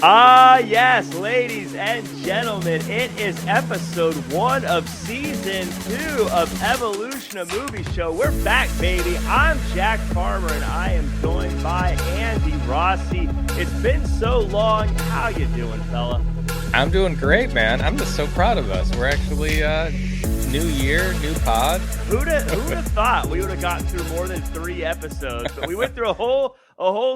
Yes, ladies and gentlemen, it is episode 1 of season 2 of Evolution, a movie show. We're back, baby. I'm Jack Farmer, and I am joined by Andy Rossi. It's been so long. How you doing, fella? I'm doing great, man. I'm just so proud of us. We're actually new year, new pod. Who'd have thought we would have gotten through more than 3 episodes? But we went through a whole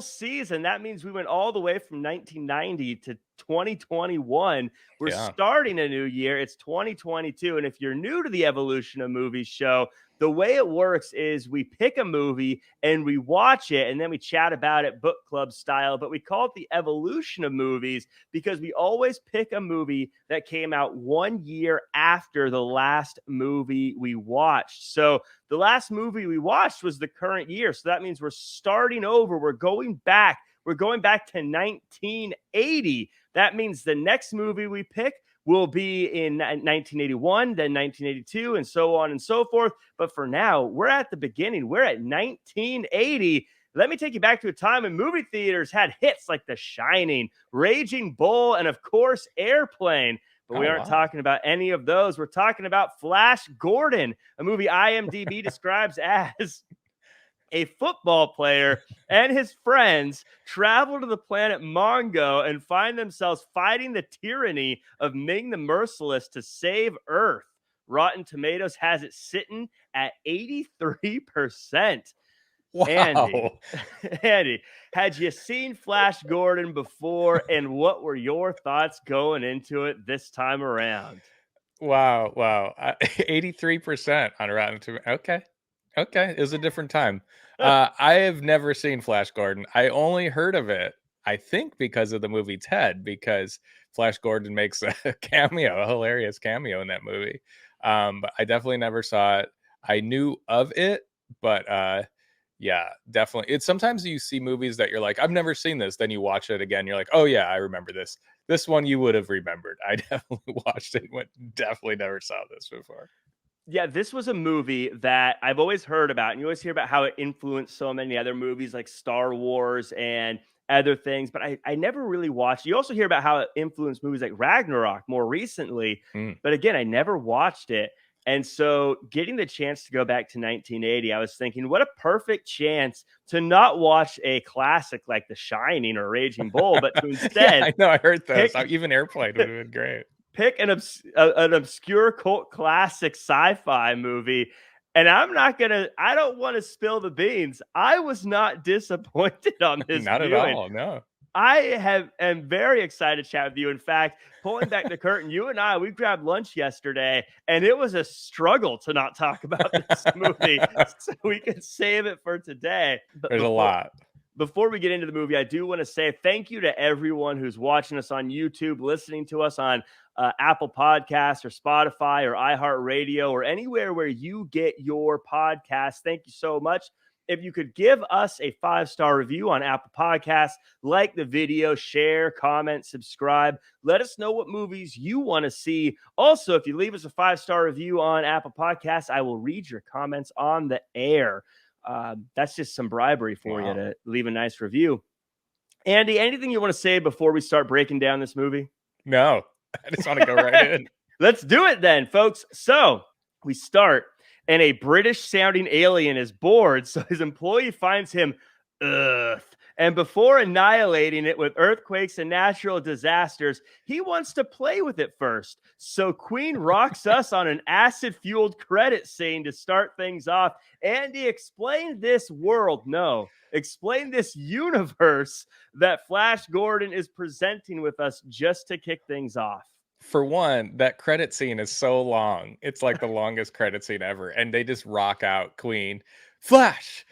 season. That means we went all the way from 1990 to 2021. We're starting a new year. It's 2022. And if you're new to the Evolution of Movies show, the way it works is we pick a movie and we watch it and then we chat about it book club style. But we call it the Evolution of Movies because we always pick a movie that came out 1 year after the last movie we watched. So the last movie we watched was the current year. So that means we're starting over. We're going back to 1980. That means the next movie we pick will be in 1981, then 1982, and so on and so forth. But for now, we're at the beginning. We're at 1980. Let me take you back to a time when movie theaters had hits like The Shining, Raging Bull, and of course, Airplane. But we aren't talking about any of those. We're talking about Flash Gordon, a movie IMDb describes as a football player and his friends travel to the planet Mongo and find themselves fighting the tyranny of Ming the Merciless to save Earth. Rotten Tomatoes has it sitting at 83%. Wow. Andy, had you seen Flash Gordon before, and what were your thoughts going into it this time around? Wow. 83% on Rotten Tomatoes. Okay. It was a different time. I have never seen Flash Gordon. I only heard of it, I think, because of the movie Ted, because Flash Gordon makes a hilarious cameo in that movie. But I definitely never saw it. I knew of it, but yeah, definitely. It's sometimes you see movies that you're like, I've never seen this. Then you watch it again. You're like, oh yeah, I remember this. This one you would have remembered. I definitely watched it, but definitely never saw this before. Yeah, this was a movie that I've always heard about, and you always hear about how it influenced so many other movies like Star Wars and other things, but I never really watched. You also hear about how it influenced movies like Ragnarok more recently, but again, I never watched it. And so getting the chance to go back to 1980, I was thinking, what a perfect chance to not watch a classic like The Shining or Raging Bull, but to instead... Yeah, I know, I heard those. Even Airplane would have been great. Pick an obscure cult classic sci-fi movie, and I don't want to spill the beans. I was not disappointed on this Not viewing. at all, no. I am very excited to chat with you. In fact, pulling back the curtain, we grabbed lunch yesterday, and it was a struggle to not talk about this movie, so we could save it for today. There's a lot. Before we get into the movie, I do want to say thank you to everyone who's watching us on YouTube, listening to us on Apple Podcasts or Spotify or iHeartRadio or anywhere where you get your podcasts. Thank you so much. If you could give us a 5-star review on Apple Podcasts, like the video, share, comment, subscribe. Let us know what movies you want to see. Also, if you leave us a 5-star review on Apple Podcasts, I will read your comments on the air. That's just some bribery for you to leave a nice review. Andy, anything you want to say before we start breaking down this movie? No, I just want to go right in. Let's do it then, folks. So we start, and a British sounding alien is bored, so his employee finds him Earth. And before annihilating it with earthquakes and natural disasters, he wants to play with it first. So Queen rocks us on an acid-fueled credit scene to start things off. Andy, explain this universe that Flash Gordon is presenting with us just to kick things off. For one, that credit scene is so long. It's like the longest credit scene ever. And they just rock out Queen. Flash!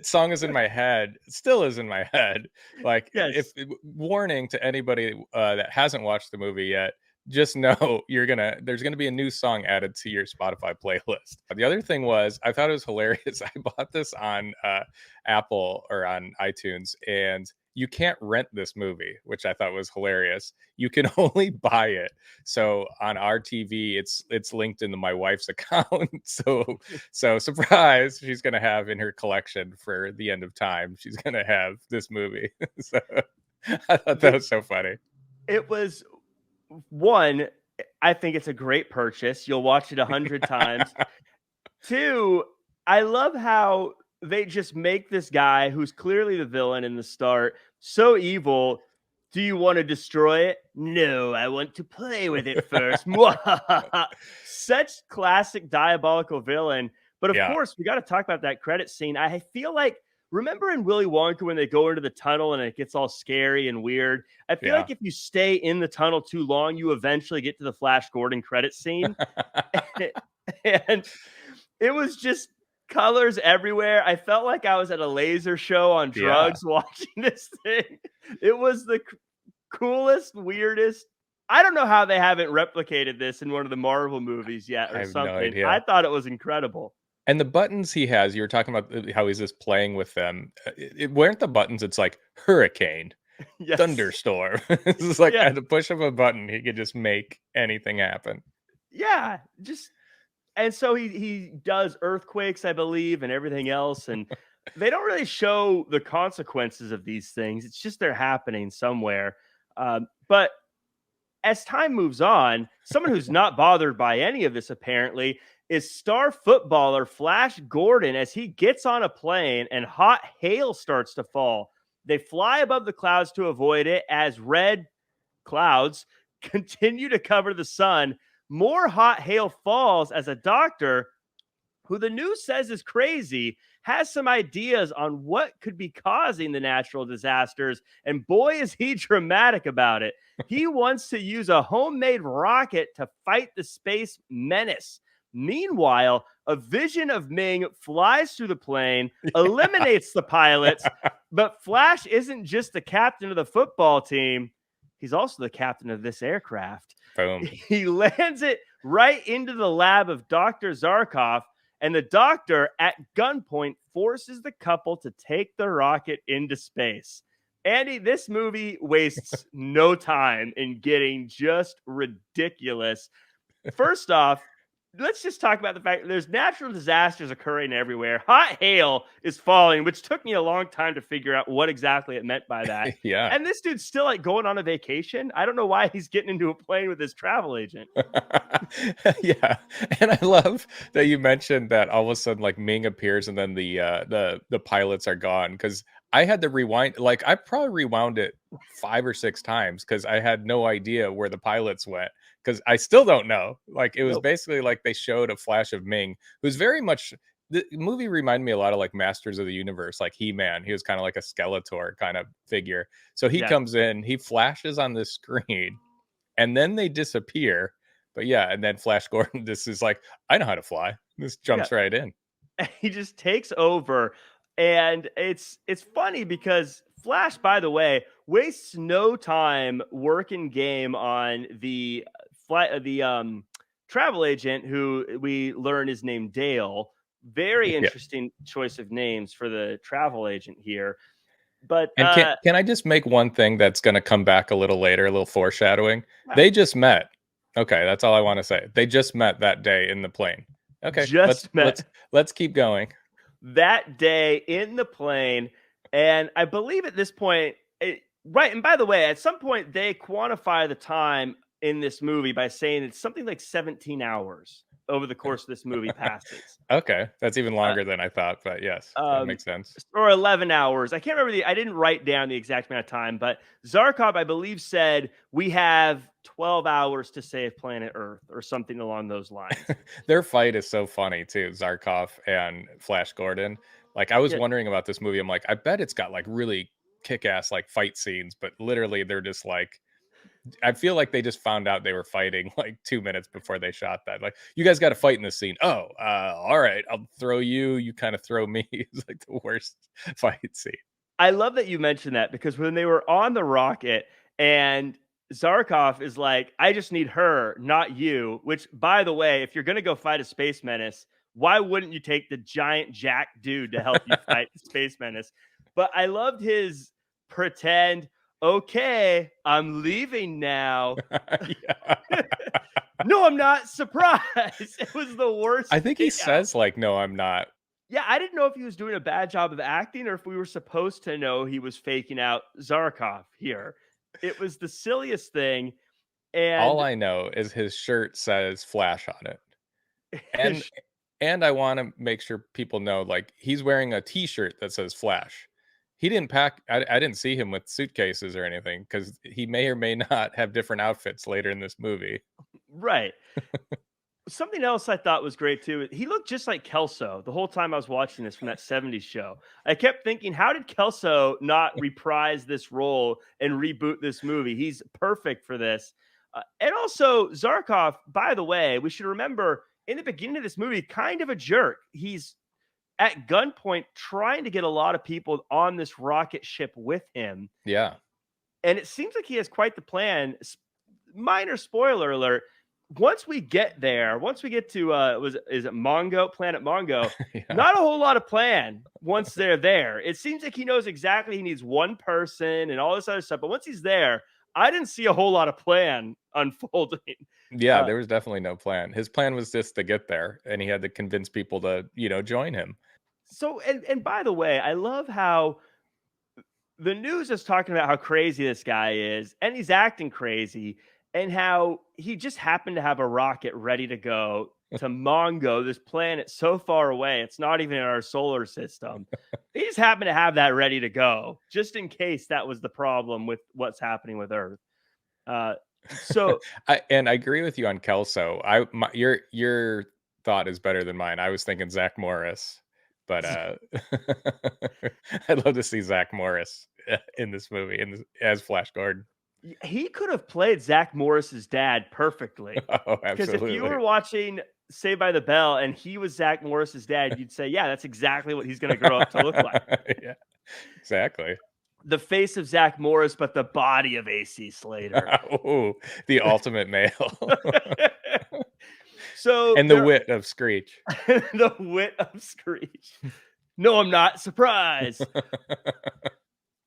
Song is in my head. It still is in my head. Like, yes. Warning to anybody that hasn't watched the movie yet, just know there's gonna be a new song added to your Spotify playlist. The other thing was, I thought it was hilarious. I bought this on Apple or on iTunes, and you can't rent this movie, which I thought was hilarious. You can only buy it. So on our TV, it's linked into my wife's account. So surprise, she's going to have in her collection for the end of time, she's going to have this movie. So I thought that was so funny. It was one. I think it's a great purchase. You'll watch it 100 times. Two, I love how they just make this guy who's clearly the villain in the start so evil. Do you want to destroy it? No, I want to play with it first. Such classic diabolical villain. But of Yeah. course, we got to talk about that credit scene. I feel like, remember in Willy Wonka when they go into the tunnel and it gets all scary and weird? I feel Yeah. like if you stay in the tunnel too long, you eventually get to the Flash Gordon credit scene. And it was just colors everywhere. I felt like I was at a laser show on Yeah. drugs watching this thing. It was the coolest, weirdest. I don't know how they haven't replicated this in one of the Marvel movies yet I or have no something. I idea. thought it was incredible. And the buttons he has, you were talking about how he's just playing with them. Weren't the buttons? It's like hurricane, Yes. thunderstorm. It's just like Yeah. at the push of a button, he could just make anything happen. Yeah. Just and so he does earthquakes, I believe, and everything else. And they don't really show the consequences of these things. It's just they're happening somewhere. But as time moves on, someone who's not bothered by any of this apparently is star footballer Flash Gordon as he gets on a plane and hot hail starts to fall. They fly above the clouds to avoid it as red clouds continue to cover the sun. More hot hail falls as a doctor, who the news says is crazy, has some ideas on what could be causing the natural disasters. And boy, is he dramatic about it. He wants to use a homemade rocket to fight the space menace. Meanwhile, a vision of Ming flies through the plane, eliminates the pilots, but Flash isn't just the captain of the football team. He's also the captain of this aircraft. Boom. He lands it right into the lab of Dr. Zarkov, and the doctor, at gunpoint, forces the couple to take the rocket into space. Andy, this movie wastes no time in getting just ridiculous. First off, let's just talk about the fact that there's natural disasters occurring everywhere. Hot hail is falling, which took me a long time to figure out what exactly it meant by that. Yeah. And this dude's still like going on a vacation. I don't know why he's getting into a plane with his travel agent. Yeah. And I love that you mentioned that all of a sudden like Ming appears and then the pilots are gone, because I had to rewind, like I probably rewound it 5 or 6 times because I had no idea where the pilots went, because I still don't know. Like it was Nope. basically like they showed a flash of Ming, who's very much, the movie reminded me a lot of like Masters of the Universe, like He-Man. He was kind of like a Skeletor kind of figure. So he Yes. comes in, he flashes on the screen, and then they disappear. But yeah, and then Flash Gordon, this is like, I know how to fly. This Yeah. jumps right in. He just takes over. And it's funny because Flash, by the way, wastes no time working game on the travel agent, who we learn is named Dale. Very Yeah. interesting choice of names for the travel agent here. But And can I just make one thing that's going to come back a little later, a little foreshadowing? yeah, They just met. Okay, that's all I want to say. They just met that day in the plane. Okay, let's just let's met let's keep going. that day in the plane. And I believe at this point, right. And by the way, at some point, they quantify the time in this movie by saying it's something like 17 hours over the course of this movie passes. Okay, that's even Uh, longer than I thought, but yes, that um, makes sense. or 11 hours. I can't remember I didn't write down the exact amount of time, but Zarkov, I believe, said we have 12 hours to save planet Earth or something along those lines. Their fight is so funny too, Zarkov and Flash Gordon. Like I was Yeah, wondering about this movie. I'm like, I bet it's got like really kick-ass like fight scenes, but literally they're just like, I feel like they just found out they were fighting like 2 minutes before they shot that. Like, you guys got to fight in this scene. Oh, all right, I'll throw you. You kind of throw me. It's like the worst fight scene. I love that you mentioned that because when they were on the rocket and Zarkov is like, I just need her, not you. Which, by the way, if you're going to go fight a space menace, why wouldn't you take the giant jack dude to help you fight the space menace? But I loved his pretend, okay, I'm leaving now. Yeah. No, I'm not. Surprise. It was the worst I think he fake out. says like, "No, I'm not." Yeah, I didn't know if he was doing a bad job of acting or if we were supposed to know he was faking out Zarkov here. It was the silliest thing, All and I know is his shirt says Flash on it. And I wanna make sure people know, like, he's wearing a T-shirt that says Flash. He didn't pack I didn't see him with suitcases or anything because he may or may not have different outfits later in this movie. right. Something else I thought was great too. He looked just like Kelso the whole time I was watching this from that 70s show. I kept thinking, how did Kelso not reprise this role and reboot this movie? He's perfect for this. And also, Zarkov, by the way, we should remember in the beginning of this movie, kind of a jerk. He's at gunpoint trying to get a lot of people on this rocket ship with him. Yeah. And it seems like he has quite the plan. Minor spoiler alert. Once we get there, once we get to is it Mongo, Planet Mongo, Yeah. not a whole lot of plan once they're there. It seems like he knows exactly he needs one person and all this other stuff. But once he's there, I didn't see a whole lot of plan unfolding. Yeah, Uh, there was definitely no plan. His plan was just to get there, and he had to convince people to, join him. so and by the way, I love how the news is talking about how crazy this guy is, and he's acting crazy, and how he just happened to have a rocket ready to go to Mongo, this planet so far away, it's not even in our solar system. He just happened to have that ready to go, just in case that was the problem with what's happening with Earth. Uh, so I agree with you on Kelso. Your thought is better than mine. I was thinking Zach Morris, but I'd love to see Zach Morris in this movie as Flash Gordon. he could have played Zach Morris's dad perfectly. Oh, Because if you absolutely. were watching Saved by the Bell and he was Zach Morris's dad, you'd say, yeah, that's exactly what he's going to grow up to look like. Yeah, exactly. The face of Zach Morris, but the body of AC Slater. Oh, the ultimate male. So And the there, wit of Screech. the wit of Screech. No, I'm not. Surprise.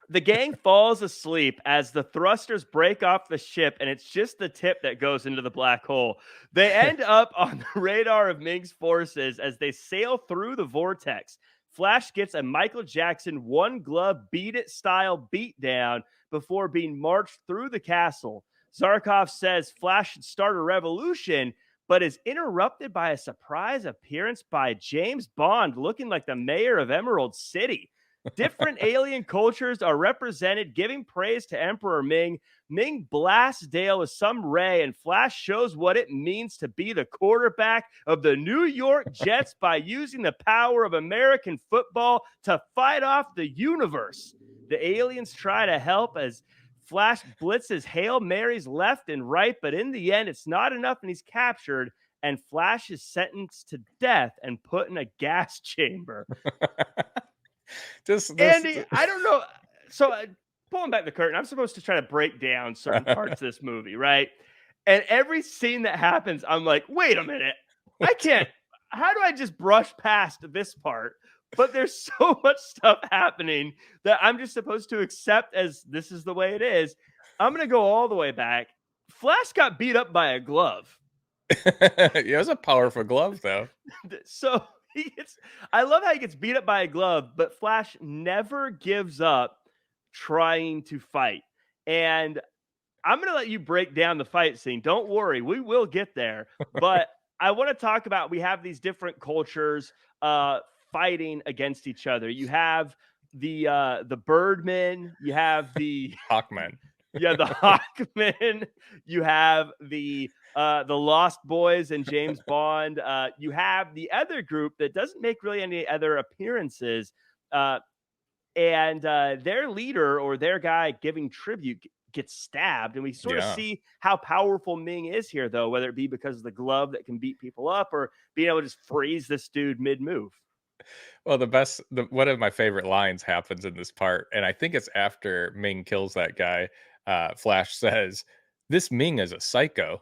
The gang falls asleep as the thrusters break off the ship, and it's just the tip that goes into the black hole. They end up on the radar of Ming's forces as they sail through the vortex. Flash gets a Michael Jackson one glove beat it style beatdown before being marched through the castle. Zarkov says Flash should start a revolution, but is interrupted by a surprise appearance by James Bond looking like the mayor of Emerald City. Different alien cultures are represented, giving praise to Emperor Ming. Ming blasts Dale with some ray, and Flash shows what it means to be the quarterback of the New York Jets by using the power of American football to fight off the universe. The aliens try to help as Flash blitzes Hail Marys left and right, but in the end, it's not enough, and he's captured. And Flash is sentenced to death and put in a gas chamber. Just this. Andy, I don't know. So, pulling back the curtain, I'm supposed to try to break down certain parts of this movie, right? And every scene that happens, I'm like, wait a minute. I can't. How do I just brush past this part? But there's so much stuff happening that I'm just supposed to accept as this is the way it is. I'm going to go all the way back. Flash got beat up by a glove. It was a powerful glove, though. So I love how he gets beat up by a glove, but Flash never gives up trying to fight. And I'm going to let you break down the fight scene. Don't worry, we will get there. But I want to talk about we have these different cultures fighting against each other. You have the Birdmen, you have the Hawkman. the Hawkmen, you have the Lost Boys and James Bond. You have the other group that doesn't make really any other appearances, and their leader or their guy giving tribute gets stabbed, and we sort of Yeah. see how powerful Ming is here, though, whether it be because of the glove that can beat people up or being able to just freeze this dude mid-move. Well, one of my favorite lines happens in this part, and I think it's after Ming kills that guy. Flash says, "This Ming is a psycho,"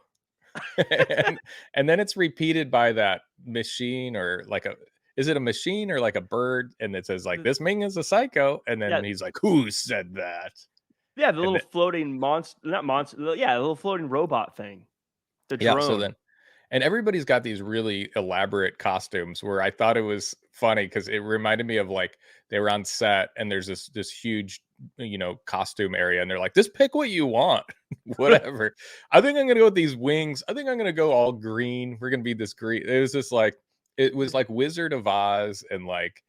and then it's repeated by that machine or like a. Is it a machine or like a bird? And it says like, "This Ming is a psycho," and then Yeah, he's like, "Who said that?" yeah, the And little floating monster, not monster, yeah, the little floating robot thing, the yeah, so drone. And everybody's got these really elaborate costumes where I thought it was funny because it reminded me of like they were on set and there's this huge, costume area, and they're like, just pick what you want, whatever. I think I'm gonna go with these wings. I think I'm gonna go all green. We're gonna be this green. It was like Wizard of Oz and like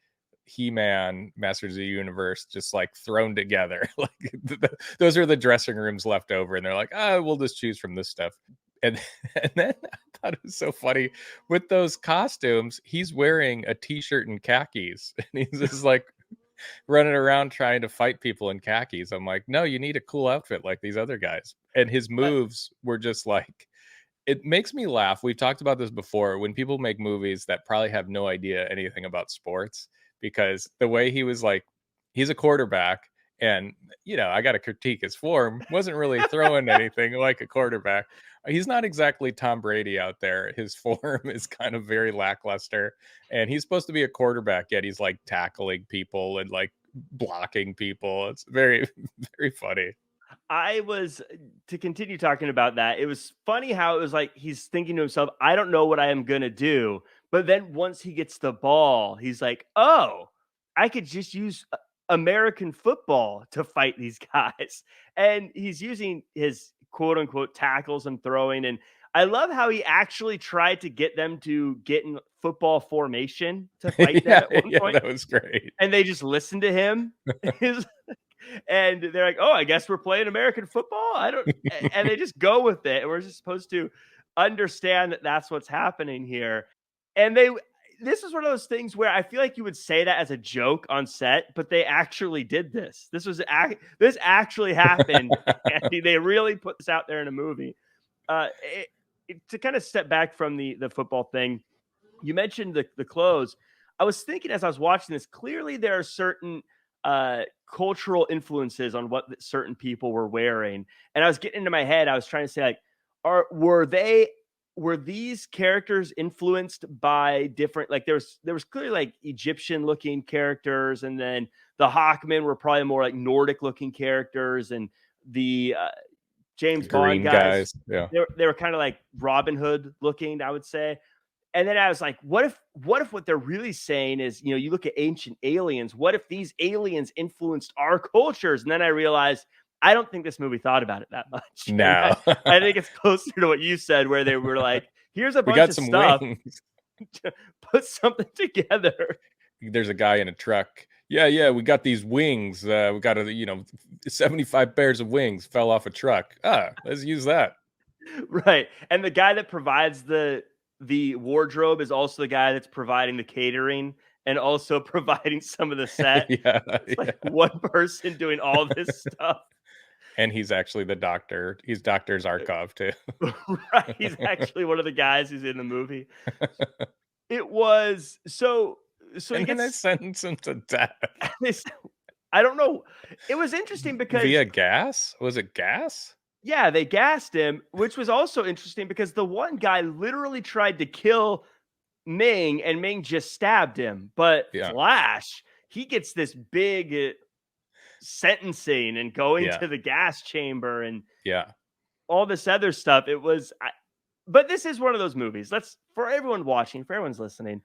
He-Man, Masters of the Universe, just like thrown together. Like those are the dressing rooms left over, and they're like, we'll just choose from this stuff. And, and then I thought it was so funny with those costumes. He's wearing a t-shirt and khakis, and he's just like running around trying to fight people in khakis. I'm like, no, you need a cool outfit like these other guys. And his But moves were just like, it makes me laugh. We've talked about this before when people make movies that probably have no idea anything about sports, because the way he was like, he's a quarterback, and I got to critique his form. Wasn't really throwing anything like a quarterback. He's not exactly Tom Brady out there. His form is kind of very lackluster, and he's supposed to be a quarterback, yet he's like tackling people and like blocking people. It's very, very funny. I was to continue talking about that. It was funny how it was like he's thinking to himself, I don't know what I am gonna do. But then once he gets the ball, he's like, oh, I could just use American football to fight these guys. And he's using his quote unquote tackles and throwing. And I love how he actually tried to get them to get in football formation to fight them Yeah, at one yeah, point, that was great. and they just listened to him. And they're like, "Oh, I guess we're playing American football." I don't, and they just go with it. And we're just supposed to understand that that's what's happening here. And this is one of those things where I feel like you would say that as a joke on set, but they actually did this. This actually happened, and they really put this out there in a movie. Uh, to kind of step back from the football thing, you mentioned the clothes. I was thinking as I was watching this, clearly there are certain cultural influences on what certain people were wearing. And I was getting into my head, I was trying to say, like, were these characters influenced by different, like there was clearly like Egyptian looking characters, and then the Hawkmen were probably more like Nordic looking characters, and the James Bond Green guys, guys, yeah. they were kind of like Robin Hood looking, I would say. And then I was like, what if what they're really saying is, you look at Ancient Aliens, what if these aliens influenced our cultures? And then I realized I don't think this movie thought about it that much. And No. I think it's closer to what you said, where they were like, here's a We bunch got of some stuff, wings. put something together. There's a guy in a truck. Yeah, we got these wings. We got 75 pairs of wings fell off a truck. Let's use that. Right. And the guy that provides the wardrobe is also the guy that's providing the catering and also providing some of the set. Yeah, It's like yeah. one person doing all this stuff. And he's actually the doctor. He's Dr. Zarkov too. Right. He's actually one of the guys who's in the movie. It was so he And then they gets sentence him to death. this. I don't know. It was interesting because Via gas? Was it gas? yeah, they gassed him, which was also interesting because the one guy literally tried to kill Ming and Ming just stabbed him. But Yeah, Flash, he gets this big sentencing and going yeah, to the gas chamber and yeah. all this other stuff. But this is one of those movies. For everyone watching, for everyone's listening,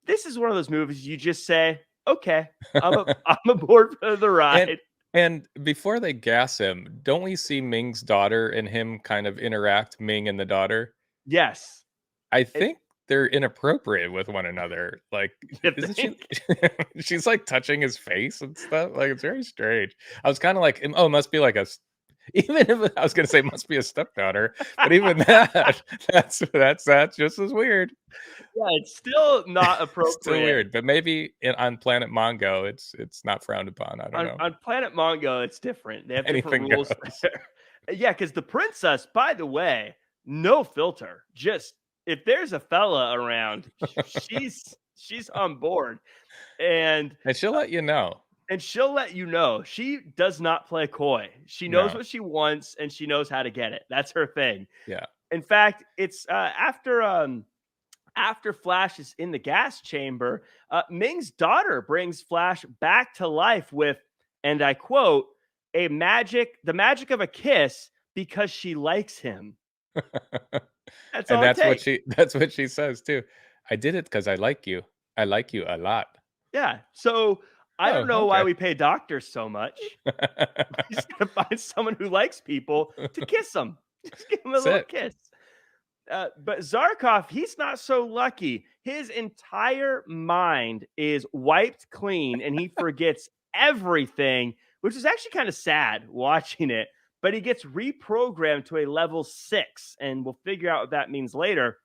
this is one of those movies you just say, okay, I'm aboard for the And ride. and before they gas him, don't we see Ming's daughter and him kind of interact, Ming and the daughter? Yes. I It, think they're inappropriate with one another. Like, you isn't she? think? She's like touching his face and stuff. Like, it's very strange. I was kind of like, oh, it must be like even if I was gonna say must be a stepdaughter, but even that, that's just as weird. Yeah, it's still not Still appropriate. weird, but maybe on Planet Mongo, it's not frowned upon. I don't know. On Planet Mongo, it's different. They have different Anything rules goes. there. Yeah, because the princess, by the way, no filter. Just if there's a fella around, she's on board, and And she'll let you know. she'll let you know. She does not play coy. She knows No. what she wants, and she knows how to get it. That's her thing. Yeah. In fact, it's after Flash is in the gas chamber, Ming's daughter brings Flash back to life with, and I quote, the magic of a kiss because she likes him. That's And all it that's what takes. she says too. "I did it because I like you. I like you a lot." Yeah. So I don't Oh, know why okay. we pay doctors so much. We just gotta find someone who likes people to kiss them. Just give them a That's little it. kiss. But Zarkov, he's not so lucky. His entire mind is wiped clean and he forgets everything, which is actually kind of sad watching it. But he gets reprogrammed to a level 6, and we'll figure out what that means later.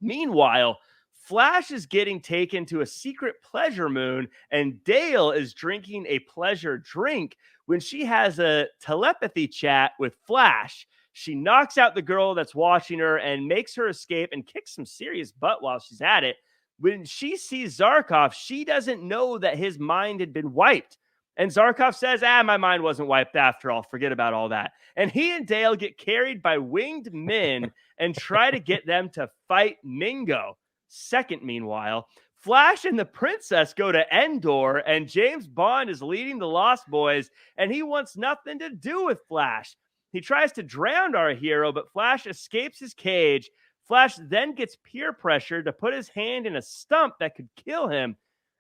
Meanwhile, Flash is getting taken to a secret pleasure moon, and Dale is drinking a pleasure drink when she has a telepathy chat with Flash. She knocks out the girl that's watching her and makes her escape and kicks some serious butt while she's at it. When she sees Zarkov, she doesn't know that his mind had been wiped. And Zarkov says, my mind wasn't wiped after all. Forget about all that. And he and Dale get carried by winged men and try to get them to fight Mingo. Second, meanwhile, Flash and the princess go to Endor, and James Bond is leading the Lost Boys, and he wants nothing to do with Flash. He tries to drown our hero, but Flash escapes his cage. Flash then gets peer pressure to put his hand in a stump that could kill him.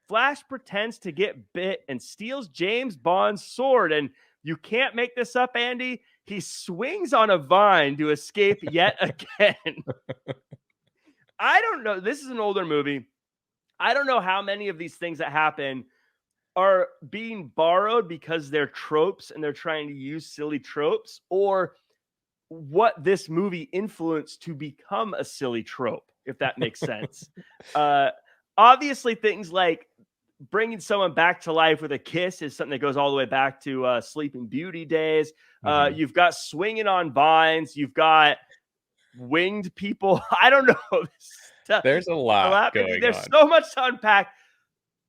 Flash pretends to get bit and steals James Bond's sword. And you can't make this up, Andy. He swings on a vine to escape yet again. I don't know. This is an older movie. I don't know how many of these things that happen are being borrowed because they're tropes and they're trying to use silly tropes, or what this movie influenced to become a silly trope, if that makes sense. uh, Obviously, things like bringing someone back to life with a kiss is something that goes all the way back to Sleeping Beauty days. Mhm. You've got swinging on vines. You've got winged people. I don't know. There's a lot Telepathy. going There's on. so much to unpack.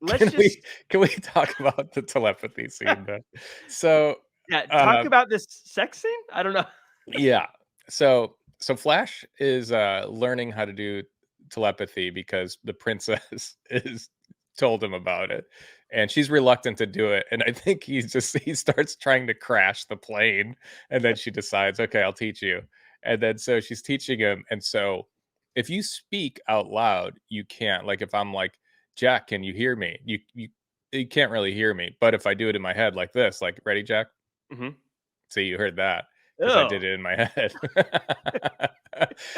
Let's Can just we can we talk about the telepathy scene then? So, yeah, talk um, about this sex scene. I don't know. yeah. So Flash is, learning how to do telepathy because the princess is told him about it, and she's reluctant to do it, and I think he starts trying to crash the plane, and then she decides, "Okay, I'll teach you." And then so she's teaching him, and so if you speak out loud, you can't like, if I'm like, "Jack, can you hear me?" You can't really hear me, but if I do it in my head like this, like, "Ready, Jack?" Mhm. See, you heard that because I Ew. did it in my head.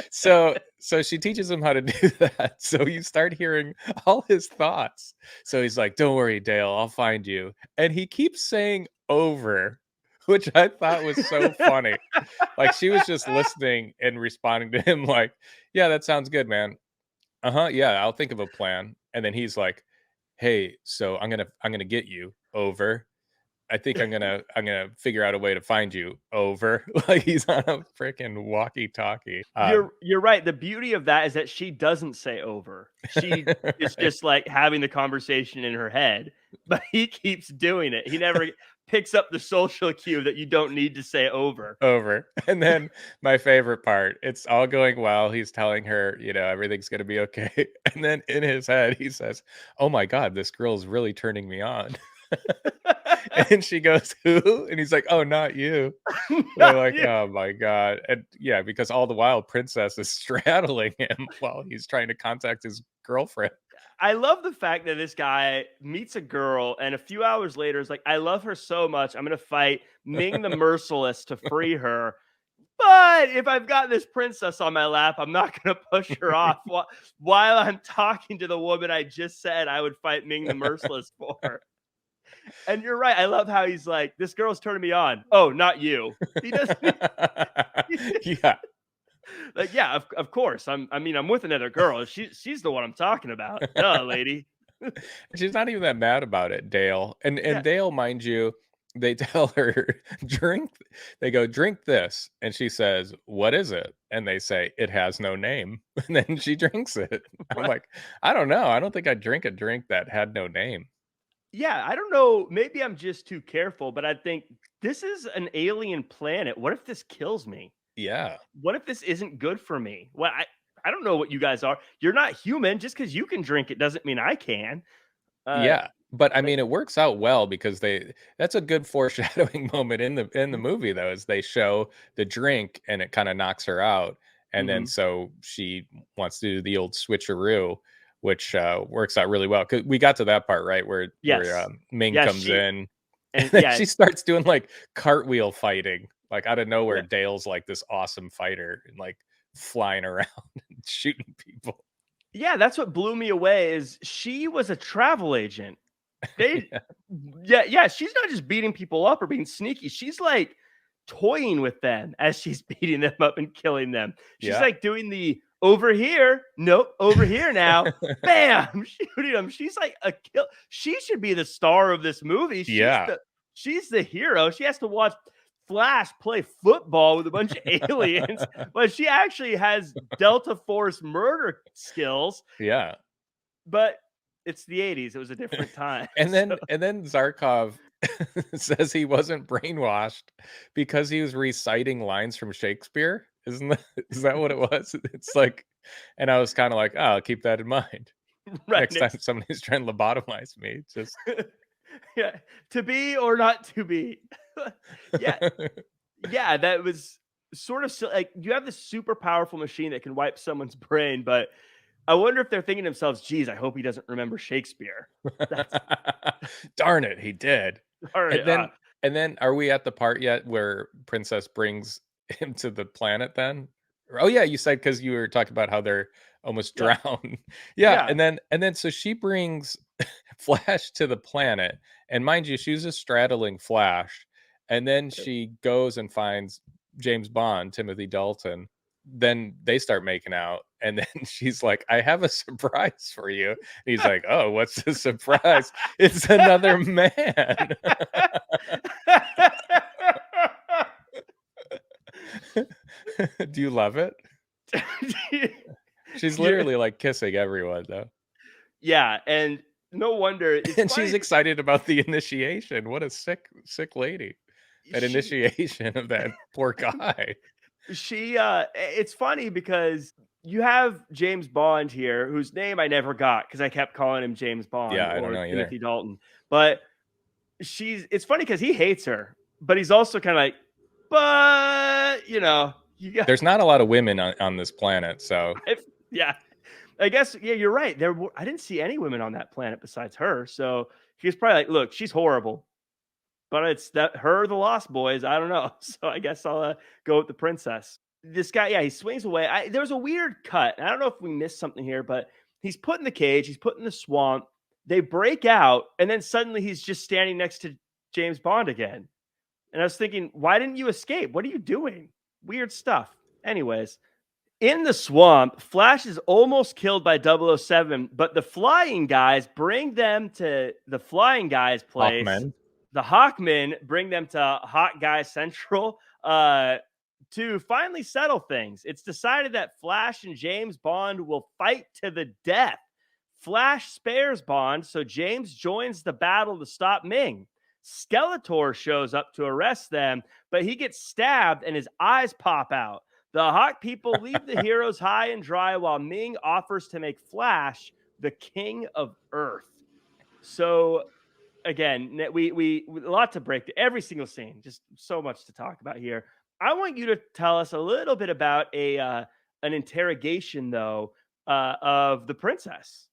So she teaches him how to do that. So you start hearing all his thoughts. So he's like, "Don't worry, Dale, I'll find you." And he keeps saying over, which I thought was so funny. Like she was just listening and responding to him like, "Yeah, that sounds good, man. Uh-huh, yeah, I'll think of a plan." And then he's like, "Hey, so I'm gonna get you over. I think I'm gonna figure out a way to find you over." Like he's on a freaking walkie-talkie. You're right. The beauty of that is that she doesn't say over. She is Right, just like having the conversation in her head, but he keeps doing it. He never picks up the social cue that you don't need to say over. over. And then my favorite part, it's all going well. He's telling her, everything's gonna be okay. And then in his head, he says, "Oh my god, this girl's really turning me on." And she goes, "Who?" And he's like, "Oh, not you." They're Not like, you. "Oh my god." And yeah, because all the while Princess is straddling him while he's trying to contact his girlfriend. I love the fact that this guy meets a girl and a few hours later is like, I love her so much. I'm going to fight Ming the Merciless to free her. But if I've got this princess on my lap, I'm not going to push her off while I'm talking to the woman I just said I would fight Ming the Merciless for. And you're right. I love how he's like, this girl's turning me on. Oh, not you. He doesn't Yeah. like, yeah, of course. I'm with another girl. She's the one I'm talking about. Duh, lady. She's not even that mad about it, Dale. And Yeah. Dale, mind you, they tell her, "Drink." They go, "Drink this." And she says, "What is it?" And they say, "It has no name." And then she drinks it. I'm What? like, I don't know. I don't think I'd drink a drink that had no name. Yeah, I don't know. Maybe I'm just too careful, but I think this is an alien planet. What if this kills me? Yeah. What if this isn't good for me? Well, I don't know what you guys are. You're not human. Just because you can drink it doesn't mean I can. Uh, Yeah. But I Like, mean, it works out well because that's a good foreshadowing moment in the movie though, is they show the drink and it kind of knocks her out. And then mhm. so she wants to do the old switcheroo, which works out really well. Cause we got to that part, right? Where Yes. Ming Yes, comes she in and and then yeah, she starts doing like cartwheel fighting. Like out of nowhere, yeah. Dale's like this awesome fighter and like flying around and shooting people. Yeah, that's what blew me away is she was a travel agent. They Yeah. yeah, yeah, she's not just beating people up or being sneaky. She's like toying with them as she's beating them up and killing them. She's Yeah. like doing the over here, nope, over here now, bam, shooting them. She's like a kill. She should be the star of this movie. Yeah. She's the hero. She has to watch Flash play football with a bunch of aliens, but she actually has Delta Force murder skills. Yeah. But it's the 80s. It was a different time. And So then Zarkov says he wasn't brainwashed because he was reciting lines from Shakespeare. Isn't that is that what it was? It's like, and I was kind of like, oh, I'll keep that in mind. right Next time next somebody's trying to lobotomize me, just yeah, to be or not to be. Yeah, yeah, that was sort of like you have this super powerful machine that can wipe someone's brain, but I wonder if they're thinking to themselves, "Geez, I hope he doesn't remember Shakespeare." That's darn it, he did. all right. And then are we at the part yet where Princess brings him to the planet then? Oh yeah, you said because you were talking about how they're almost Yeah, drowned. Yeah, yeah, and then so she brings Flash to the planet, and mind you, she's just straddling Flash, and then she goes and finds James Bond, Timothy Dalton. Then they start making out, and then she's like, "I have a surprise for you." And he's like, "Oh, what's the surprise?" It's another man. Do you love it? She's yeah, literally like kissing everyone though. yeah, and no wonder it's And she's funny. excited about the initiation. What a sick lady. That She initiation of that poor guy. it's funny because you have James Bond here, whose name I never got because I kept calling him James Bond Yeah, I don't or know either. Timothy Dalton. But it's funny because he hates her, but he's also kind of like, but you got There's not a lot of women on this planet, so yeah. I guess yeah, you're right. I didn't see any women on that planet besides her. So he's probably like, look, she's horrible. But it's that her, the Lost Boys. I don't know. So I guess I'll go with the princess. This guy, yeah, he swings away. There was a weird cut. I don't know if we missed something here, but he's put in the cage. He's put in the swamp. They break out, and then suddenly he's just standing next to James Bond again. And I was thinking, why didn't you escape? What are you doing? Weird stuff. Anyways, in the swamp, Flash is almost killed by 007, but the flying guys bring them to the flying guys' place. Hawkman. The Hawkmen bring them to Hawk Guy Central to finally settle things. It's decided that Flash and James Bond will fight to the death. Flash spares Bond, so James joins the battle to stop Ming. Skeletor shows up to arrest them, but he gets stabbed and his eyes pop out. The Hawk people leave the heroes high and dry while Ming offers to make Flash the king of Earth. So again, we a lot to break to every single scene, just so much to talk about here. I want you to tell us a little bit about a an interrogation though of the princess.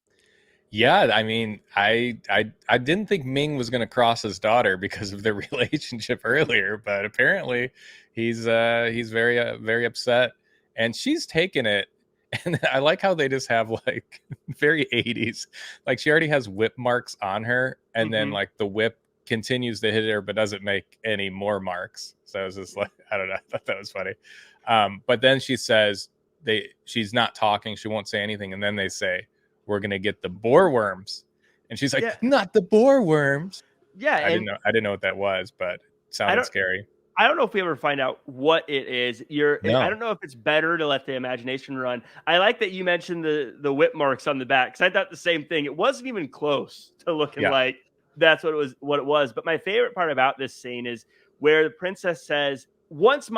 Yeah, I mean, I didn't think Ming was going to cross his daughter because of their relationship earlier, but apparently he's very upset, and she's taken it. And I like how they just have like very 80s. Like she already has whip marks on her, and then Mm-hmm. like the whip continues to hit her but doesn't make any more marks. So it's just like, I don't know, I thought that was funny. But then she says she's not talking, she won't say anything, and then they say we're gonna get the boar worms, and she's like, Yeah, not the boar worms. yeah, and I didn't know what that was, but it I sounded don't scary. I don't know if we ever find out what it is. I No. don't know if it's better to let the imagination run. I like that you mentioned the whip marks on the back because I thought the same thing. It wasn't even close to looking Yeah. like that's what it was. But my favorite part about this scene is where the princess says, "Once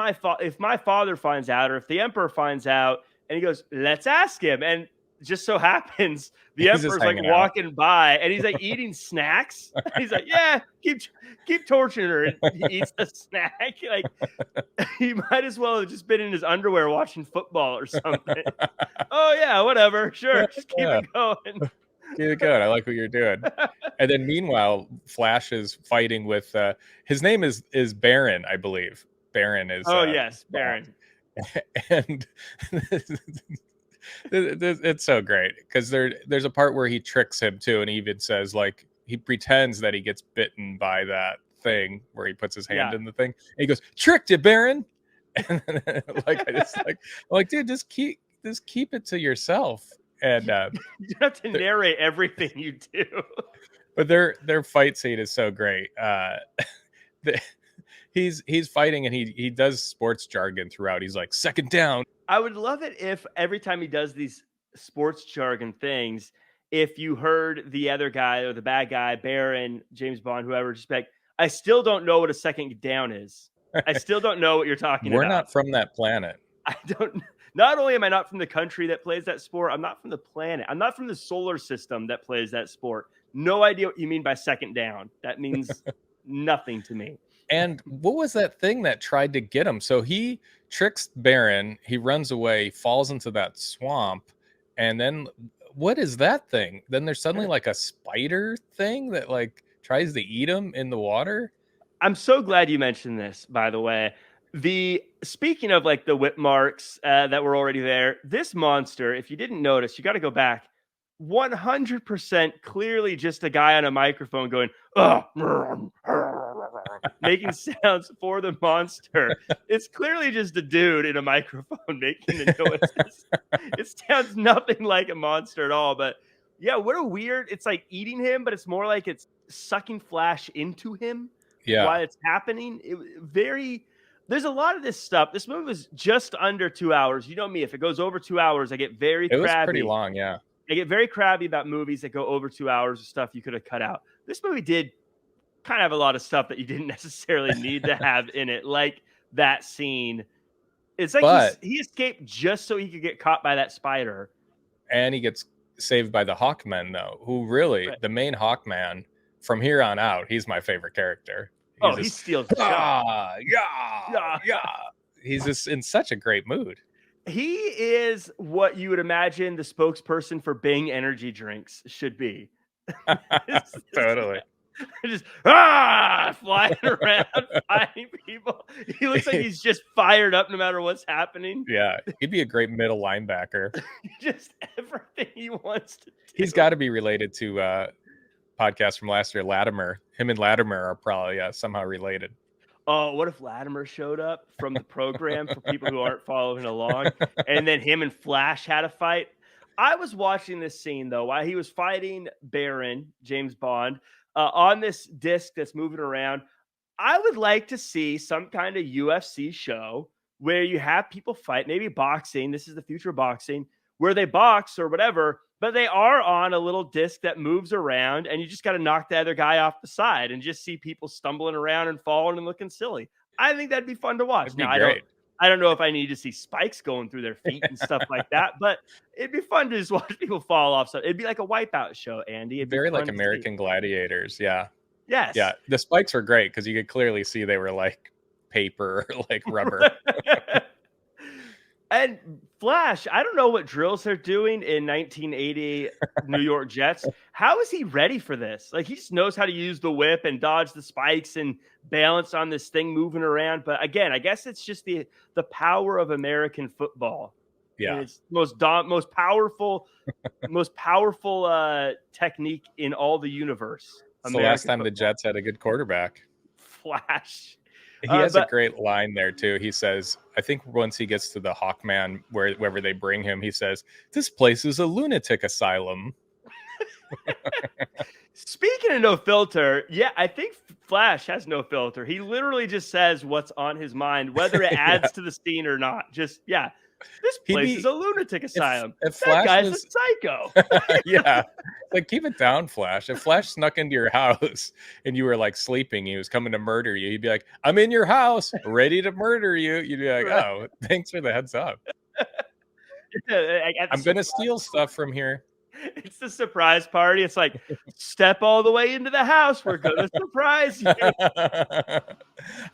if my father finds out, or if the emperor finds out," and he goes, "Let's ask him." And just so happens the He's just Emperor's like hanging out. walking by and he's like eating snacks. He's like, yeah, keep torturing her, and he eats the snack. Like he might as well have just been in his underwear watching football or something. Oh yeah, whatever, sure, just keep Yeah, it going. keep it going. I like what you're doing. And then meanwhile, Flash is fighting with his name is Baron, I believe. Baron is Oh yes, Bond. Baron. And it's so great because there's a part where he tricks him too, and he even says like he pretends that he gets bitten by that thing where he puts his hand Yeah. in the thing. And he goes, "Tricked you, Baron." And then, like I just like I'm like, dude, just keep it to yourself. And You have to narrate everything you do. but their fight scene is so great. The, he's fighting and he does sports jargon throughout. He's like, second down. I would love it if every time he does these sports jargon things, if you heard the other guy or the bad guy, Baron, James Bond, whoever, just be like, I still don't know what a second down is. I still don't know what you're talking We're about. not from that planet. I don't. Not only am I not from the country that plays that sport, I'm not from the planet. I'm not from the solar system that plays that sport. No idea what you mean by second down. That means nothing to me. And what was that thing that tried to get him? So he tricks Baron, he runs away, falls into that swamp, and then what is that thing? Then there's suddenly like a spider thing that like tries to eat him in the water. I'm so glad you mentioned this, by the way. The speaking of like the whip marks that were already there, this monster, if you didn't notice, you got to go back. 100% clearly just a guy on a microphone going, oh, making sounds for the monster. It's clearly just a dude in a microphone making the noises. It sounds nothing like a monster at all. But yeah, what a weird, it's like eating him, but it's more like it's sucking Flash into him Yeah, while it's happening. There's a lot of this stuff. This movie was just under 2 hours. You know me, if it goes over 2 hours, I get very it was pretty crabby. long. Yeah, I get very crabby about movies that go over 2 hours of stuff you could have cut out. This movie did kind of have a lot of stuff that you didn't necessarily need to have in it, like that scene. It's like but he escaped just so he could get caught by that spider. and he gets saved by the Hawkman though, who really But, the main Hawkman from here on out. He's my favorite character. He's he just steals the show. yeah. He's just in such a great mood. He is what you would imagine the spokesperson for Bing energy drinks should be. Totally. Just flying around, fighting people. He looks like he's just fired up no matter what's happening. Yeah, he'd be a great middle linebacker. Just everything he wants to do. He's got to be related to podcast from last year, Latimer. Him and Latimer are probably somehow related. Oh, what if Latimer showed up from the program for people who aren't following along, and then him and Flash had a fight? I was watching this scene though while he was fighting Baron, James Bond, on this disc that's moving around. I would like to see some kind of UFC show where you have people fight, maybe boxing. This is the future of boxing, where they box or whatever, but they are on a little disc that moves around, and you just got to knock the other guy off the side and just see people stumbling around and falling and looking silly. I think that'd be fun to watch. That'd be Now, great. I don't know if I need to see spikes going through their feet and stuff like that, but it'd be fun to just watch people fall off. So it'd be like a Wipeout show, Andy. It'd be Very fun like to see. American Gladiators. Yeah. Yes. Yeah. The spikes were great because you could clearly see they were like paper or like rubber. And Flash, I don't know what drills they're doing in 1980 New York Jets. How is he ready for this? Like, he just knows how to use the whip and dodge the spikes and balance on this thing moving around. But again, I guess it's just the power of American football. Yeah. And it's most powerful technique in all the universe. It's the last time football. the Jets had a good quarterback. Flash. He has a great line there too. He says, I think once he gets to the Hawkman, wherever they bring him, he says, "This place is a lunatic asylum." Speaking of no filter, yeah, I think Flash has no filter. He literally just says what's on his mind, whether it adds to the scene or not. Just, yeah, this place is a lunatic asylum. If that Flash guy's was a psycho. yeah, like keep it down, Flash. If Flash snuck into your house and you were like sleeping, he was coming to murder you, he'd be like, "I'm in your house, ready to murder you." You'd be like, "Oh, thanks for the heads up." At the I'm gonna surprise, steal stuff from here. it's the surprise party. It's like, step all the way into the house. We're gonna surprise you. I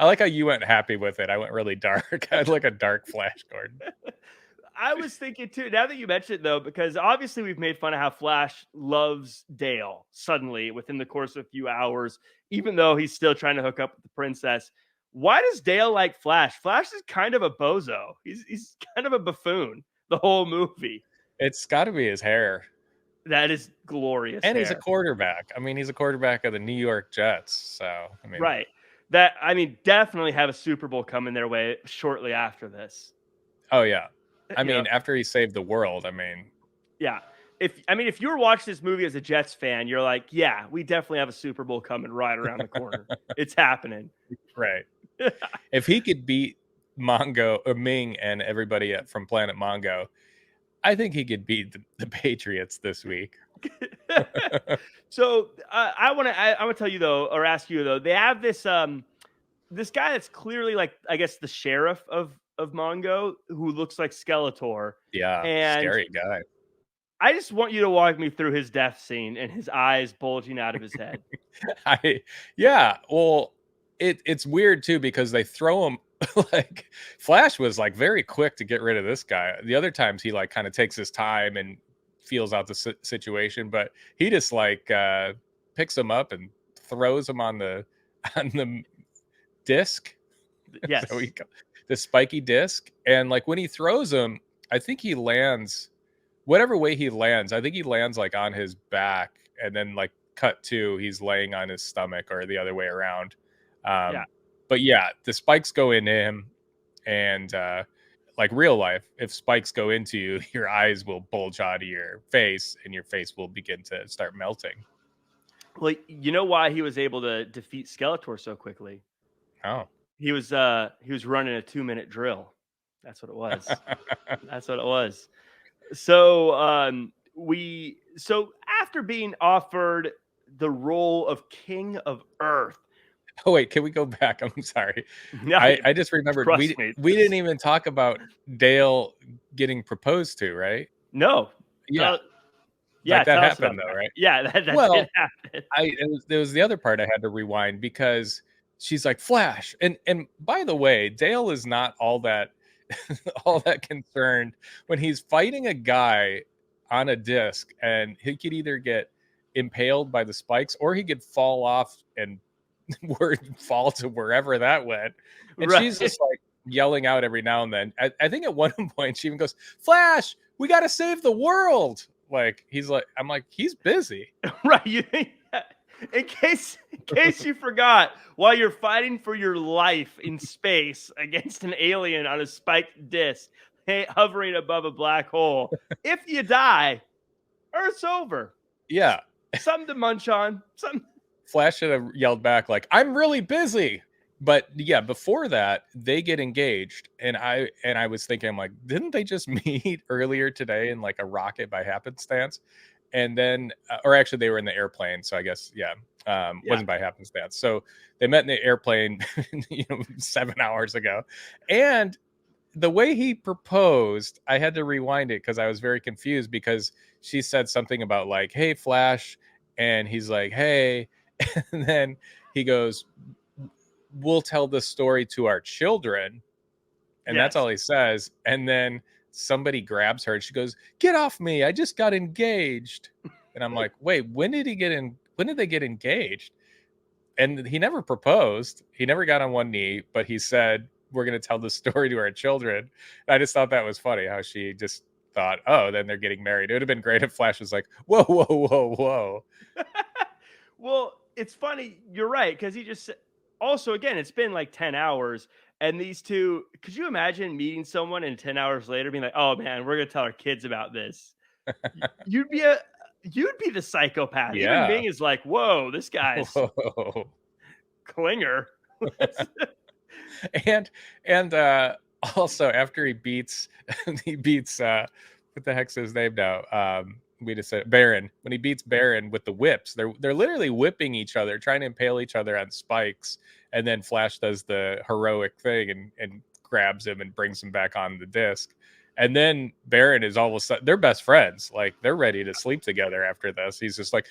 like how you went happy with it. I went really dark. I had like a dark Flash Gordon. I was thinking too, now that you mentioned it though, because obviously we've made fun of how Flash loves Dale suddenly within the course of a few hours, even though he's still trying to hook up with the princess. Why does Dale like Flash? Flash is kind of a bozo. He's kind of a buffoon the whole movie. It's got to be his hair. That is glorious And he's a hair. quarterback. I mean, he's a quarterback of the New York Jets. So, I mean, Right. That I mean, definitely have a Super Bowl coming their way shortly after this. oh yeah. I You know, mean, after he saved the world, I mean, yeah. If you were watching this movie as a Jets fan, you're like, yeah, we definitely have a Super Bowl coming right around the corner. It's happening. right. If he could beat Mongo or Ming and everybody from Planet Mongo, I think he could beat the Patriots this week. So I want to tell you though, or ask you though. They have this guy that's clearly like, I guess, the sheriff of Mongo, who looks like Skeletor, Yeah, and scary guy. I just want you to walk me through his death scene and his eyes bulging out of his head. I yeah, well, it's weird too because they throw him like Flash was like very quick to get rid of this guy. The other times he like kind of takes his time and feels out the situation, but he just like picks him up and throws him on the on the disc. Yes. So the spiky disc, and like when he throws him, I think he lands whatever way he lands. I think he lands like on his back, and then like cut to he's laying on his stomach or the other way around. Yeah. But yeah, the spikes go into him, and like real life, if spikes go into you, your eyes will bulge out of your face, and your face will begin to start melting. Well, you know why he was able to defeat Skeletor so quickly? Oh, He was running a 2-minute drill. That's what it was. That's what it was. So so after being offered the role of King of Earth, oh wait, can we go back? I'm sorry. no, I just remembered trust me, we didn't even talk about Dale getting proposed to, right? no, Yeah, yeah, like that tell us about happened though, that. right? Yeah, that did Well, happen. there was the other part I had to rewind because she's like Flash, and by the way, Dale is not all that all that concerned when he's fighting a guy on a disc, and he could either get impaled by the spikes or he could fall off and fall to wherever that went. And Right. she's just like yelling out every now and then. I think at one point she even goes, Flash, we got to save the world. Like he's like, I'm like, he's busy. Right. You think in case you forgot, while you're fighting for your life in space against an alien on a spiked disc, hovering above a black hole, if you die, Earth's over. Yeah. Something to munch on. Something. Flash should have yelled back like, I'm really busy. But yeah, before that, they get engaged, and I was thinking, I'm like, didn't they just meet earlier today in like a rocket by happenstance? And then, or actually, they were in the airplane, so I guess yeah, wasn't by happenstance. So they met in the airplane, 7 hours ago, and the way he proposed, I had to rewind it because I was very confused because she said something about like, "Hey, Flash," and he's like, "Hey," and then he goes, we'll tell this story to our children. And that's all he says. And then somebody grabs her and she goes, get off me. I just got engaged. And I'm like, wait, when did they get engaged? And he never proposed. He never got on one knee, but he said, we're going to tell this story to our children. And I just thought that was funny how she just thought, oh, then they're getting married. It would have been great if Flash was like, whoa, whoa, whoa, whoa. Well, it's funny. You're right. Because he just also, again, it's been like 10 hours. And these two, could you imagine meeting someone and 10 hours later being like, oh man, we're going to tell our kids about this? You'd be the psychopath. Yeah. Even Ming is like, whoa, this guy's clinger. and also after he beats what the heck's his name now? We just said Baron. When he beats Baron with the whips, they're literally whipping each other, trying to impale each other on spikes, and then Flash does the heroic thing and grabs him and brings him back on the disc. And then Baron is all of a sudden, they're best friends. Like they're ready to sleep together after this. He's just like,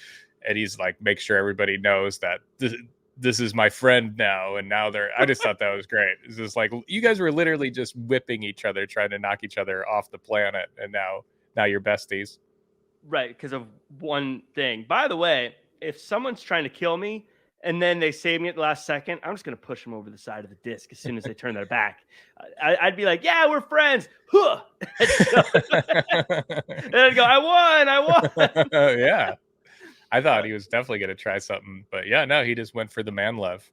and he's like, make sure everybody knows that this is my friend now. And now I just thought that was great. It's just like, you guys were literally just whipping each other, trying to knock each other off the planet. And now you're besties. Right, because of one thing. By the way, if someone's trying to kill me and then they save me at the last second, I'm just going to push them over the side of the disc as soon as they turn their back. I'd be like, yeah, we're friends. Huh. And I'd go, I won. Yeah. I thought he was definitely going to try something. But yeah, no, he just went for the man love.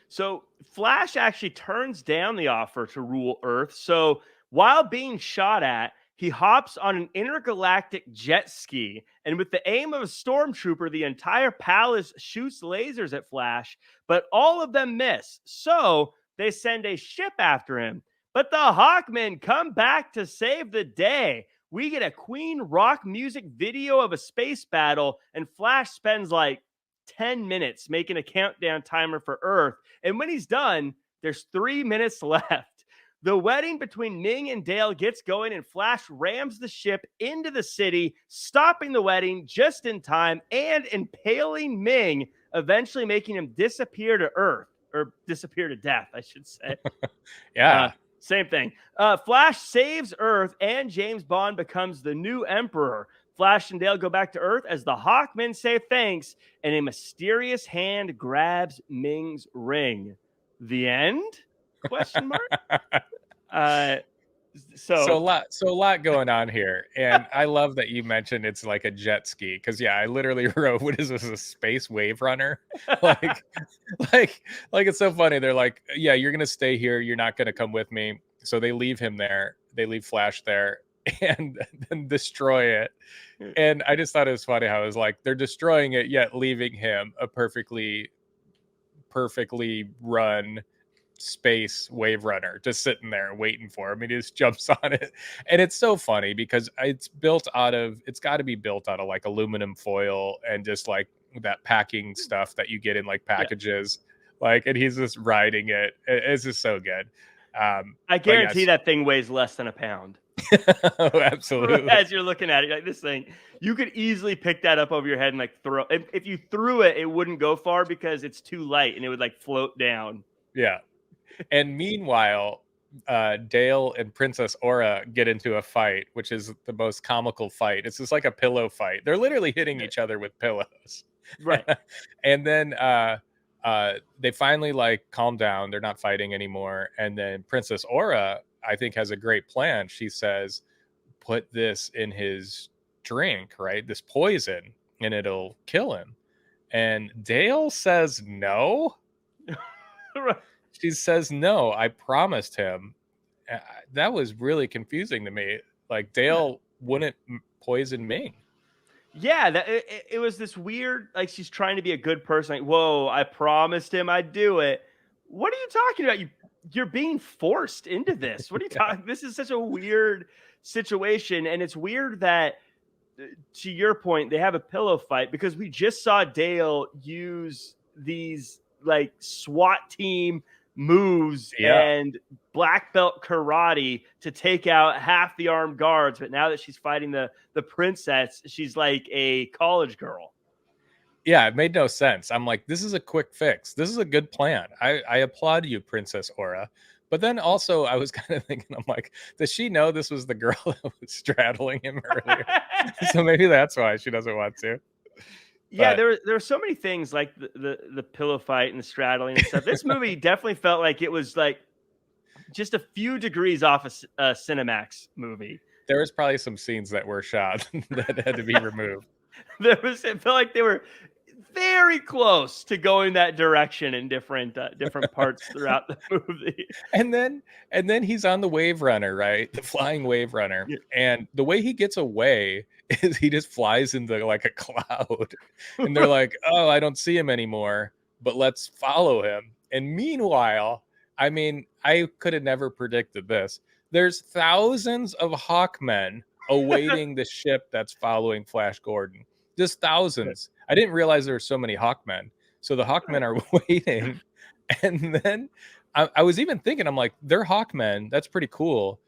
So Flash actually turns down the offer to rule Earth. So while being shot at, he hops on an intergalactic jet ski, and with the aim of a stormtrooper, the entire palace shoots lasers at Flash, but all of them miss. So they send a ship after him. But the Hawkmen come back to save the day. We get a Queen rock music video of a space battle, and Flash spends like 10 minutes making a countdown timer for Earth. And when he's done, there's 3 minutes left. The wedding between Ming and Dale gets going, and Flash rams the ship into the city, stopping the wedding just in time and impaling Ming, eventually making him disappear to Earth, or disappear to death, I should say. Yeah. Same thing. Flash saves Earth, and James Bond becomes the new Emperor. Flash and Dale go back to Earth as the Hawkmen say thanks, and a mysterious hand grabs Ming's ring. The end? Question mark. So a lot going on here, and I love that you mentioned it's like a jet ski, because I literally wrote, what is this, a space wave runner? like it's so funny. They're like, yeah, you're gonna stay here, you're not gonna come with me. So they leave him there, they leave Flash there, and then destroy it. And I just thought it was funny how it was like they're destroying it yet leaving him a perfectly run space wave runner just sitting there waiting for him. He just jumps on it, and it's so funny because it's got to be built out of like aluminum foil and just like that packing stuff that you get in like packages. Like, and he's just riding it. It's just so good. I guarantee that thing weighs less than a pound. Oh, absolutely. As you're looking at it, like this thing, you could easily pick that up over your head and like throw. If you threw it, it wouldn't go far because it's too light and it would like float down. Yeah. And meanwhile, Dale and Princess Aura get into a fight, which is the most comical fight. It's just like a pillow fight. They're literally hitting each other with pillows. Right. And then they finally like calm down. They're not fighting anymore. And then Princess Aura, I think, has a great plan. She says, put this in his drink, right? This poison, and it'll kill him. And Dale says no. Right. She says no. I promised him. That was really confusing to me. Like, Dale wouldn't poison Ming. Yeah, it was this weird, like, she's trying to be a good person. Like, whoa, I promised him I'd do it. What are you talking about? You're being forced into this. What are you talking? This is such a weird situation, and it's weird that, to your point, they have a pillow fight because we just saw Dale use these like SWAT team moves and black belt karate to take out half the armed guards. But now that she's fighting the princess, she's like a college girl. Yeah, it made no sense. I'm like, this is a quick fix. This is a good plan. I applaud you, Princess Aura. But then also I was kind of thinking, I'm like, does she know this was the girl that was straddling him earlier? So maybe that's why she doesn't want to. Yeah, there are so many things like the pillow fight and the straddling and stuff. This movie definitely felt like it was like just a few degrees off a Cinemax movie. There was probably some scenes that were shot that had to be removed. It felt like they were very close to going that direction in different parts throughout the movie. And then he's on the wave runner, right? The flying wave runner. Yeah. And the way he gets away is he just flies into like a cloud. And they're like, oh, I don't see him anymore, but let's follow him. And meanwhile, I mean, I could have never predicted this. There's thousands of Hawkmen awaiting the ship that's following Flash Gordon. Just thousands. I didn't realize there were so many Hawkmen. So the Hawkmen are waiting. And then I was even thinking, I'm like, they're Hawkmen. That's pretty cool.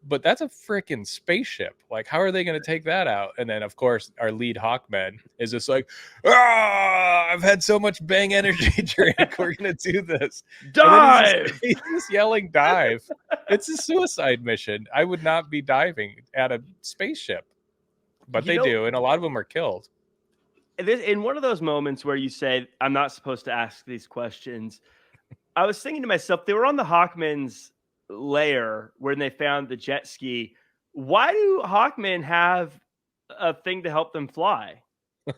but that's a freaking spaceship. Like, how are they going to take that out? And then, of course, our lead Hawkman is just like, I've had so much bang energy drink. We're going to do this. And then Dive! he's just yelling, dive. It's a suicide mission. I would not be diving at a spaceship, but they do. And a lot of them are killed. In one of those moments where you said, I'm not supposed to ask these questions, I was thinking to myself, they were on the Hawkman's lair when they found the jet ski. Why do Hawkmen have a thing to help them fly?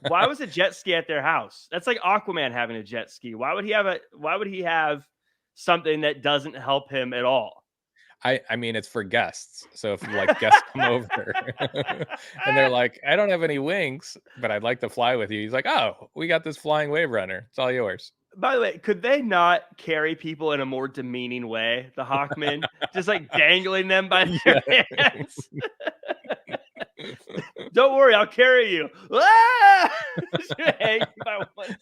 Why was a jet ski at their house? That's like Aquaman having a jet ski. Why would he have something that doesn't help him at all? I mean, it's for guests. So if like guests come over and they're like, I don't have any wings, but I'd like to fly with you. He's like, oh, we got this flying wave runner. It's all yours. By the way, could they not carry people in a more demeaning way? The Hawkmen just like dangling them by their hands. Don't worry, I'll carry you. Ah! Hang by one.